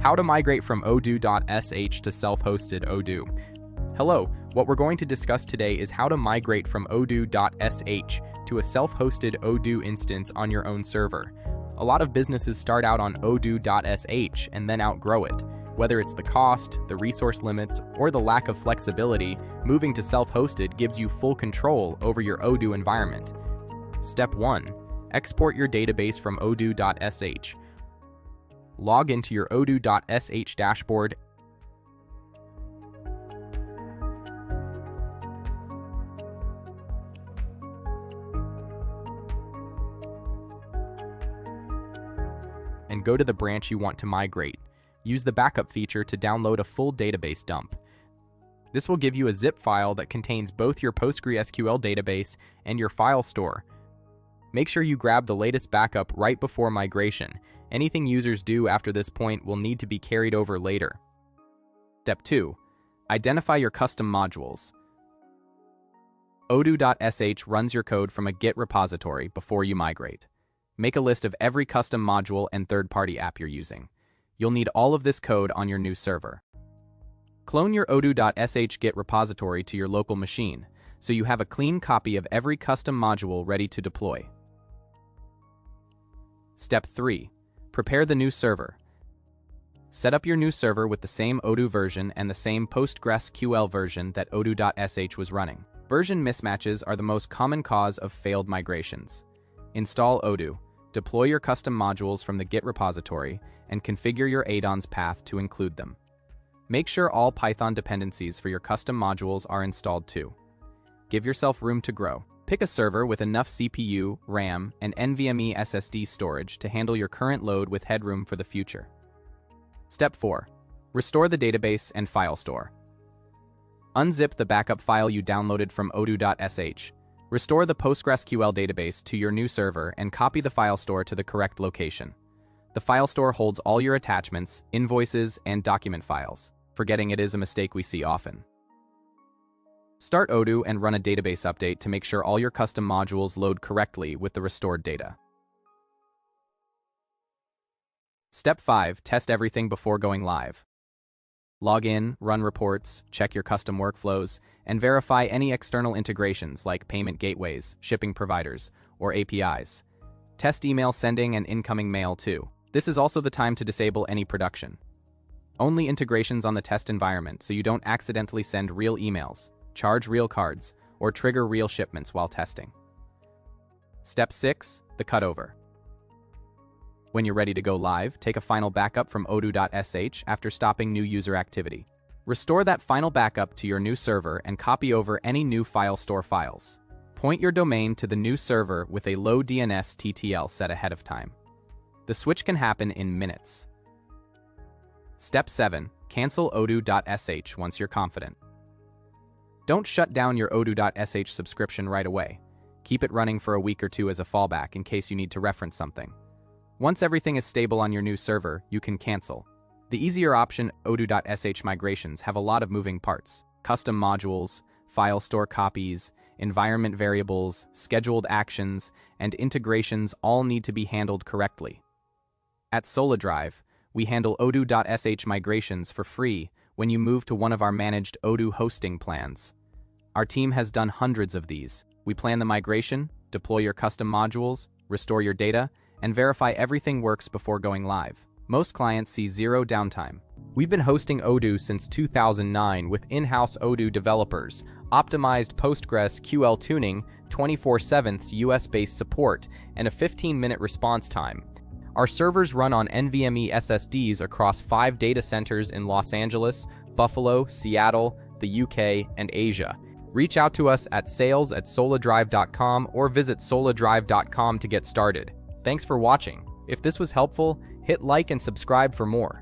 How to migrate from Odoo.sh to self-hosted Odoo. Hello, what we're going to discuss today is how to migrate from Odoo.sh to a self-hosted Odoo instance on your own server. A lot of businesses start out on Odoo.sh and then outgrow it. Whether it's the cost, the resource limits, or the lack of flexibility, moving to self-hosted gives you full control over your Odoo environment. Step 1. Export your database from Odoo.sh. Log into your Odoo.sh dashboard and go to the branch you want to migrate. Use the backup feature to download a full database dump. This will give you a zip file that contains both your PostgreSQL database and your file store. Make sure you grab the latest backup right before migration. Anything users do after this point will need to be carried over later. Step 2. Identify your custom modules. Odoo.sh runs your code from a Git repository before you migrate. Make a list of every custom module and third-party app you're using. You'll need all of this code on your new server. Clone your Odoo.sh Git repository to your local machine, so you have a clean copy of every custom module ready to deploy. Step 3. Prepare the new server. Set up your new server with the same Odoo version and the same PostgreSQL version that Odoo.sh was running. Version mismatches are the most common cause of failed migrations. Install Odoo, deploy your custom modules from the Git repository, and configure your add-ons path to include them. Make sure all Python dependencies for your custom modules are installed too. Give yourself room to grow. Pick a server with enough CPU, RAM, and NVMe SSD storage to handle your current load with headroom for the future. Step 4. Restore the database and file store. Unzip the backup file you downloaded from Odoo.sh. Restore the PostgreSQL database to your new server and copy the file store to the correct location. The file store holds all your attachments, invoices, and document files. Forgetting it is a mistake we see often. Start Odoo and run a database update to make sure all your custom modules load correctly with the restored data. Step 5. Test everything before going live. Log in, run reports, check your custom workflows, and verify any external integrations like payment gateways, shipping providers, or APIs. Test email sending and incoming mail too. This is also the time to disable any production. Only integrations on the test environment so you don't accidentally send real emails, charge real cards, or trigger real shipments while testing. Step 6. The Cutover. When you're ready to go live, take a final backup from Odoo.sh after stopping new user activity. Restore that final backup to your new server and copy over any new file store files. Point your domain to the new server with a low DNS TTL set ahead of time. The switch can happen in minutes. Step 7. Cancel Odoo.sh once you're confident. Don't shut down your Odoo.sh subscription right away. Keep it running for a week or two as a fallback in case you need to reference something. Once everything is stable on your new server, you can cancel. The easier option, Odoo.sh migrations have a lot of moving parts. Custom modules, file store copies, environment variables, scheduled actions, and integrations all need to be handled correctly. At SolaDrive, we handle Odoo.sh migrations for free when you move to one of our managed Odoo hosting plans. Our team has done hundreds of these. We plan the migration, deploy your custom modules, restore your data, and verify everything works before going live. Most clients see zero downtime. We've been hosting Odoo since 2009 with in-house Odoo developers, optimized PostgreSQL tuning, 24/7 US-based support, and a 15-minute response time. Our servers run on NVMe SSDs across 5 data centers in Los Angeles, Buffalo, Seattle, the UK, and Asia. Reach out to us at sales@soladrive.com or visit soladrive.com to get started. Thanks for watching. If this was helpful, hit like and subscribe for more.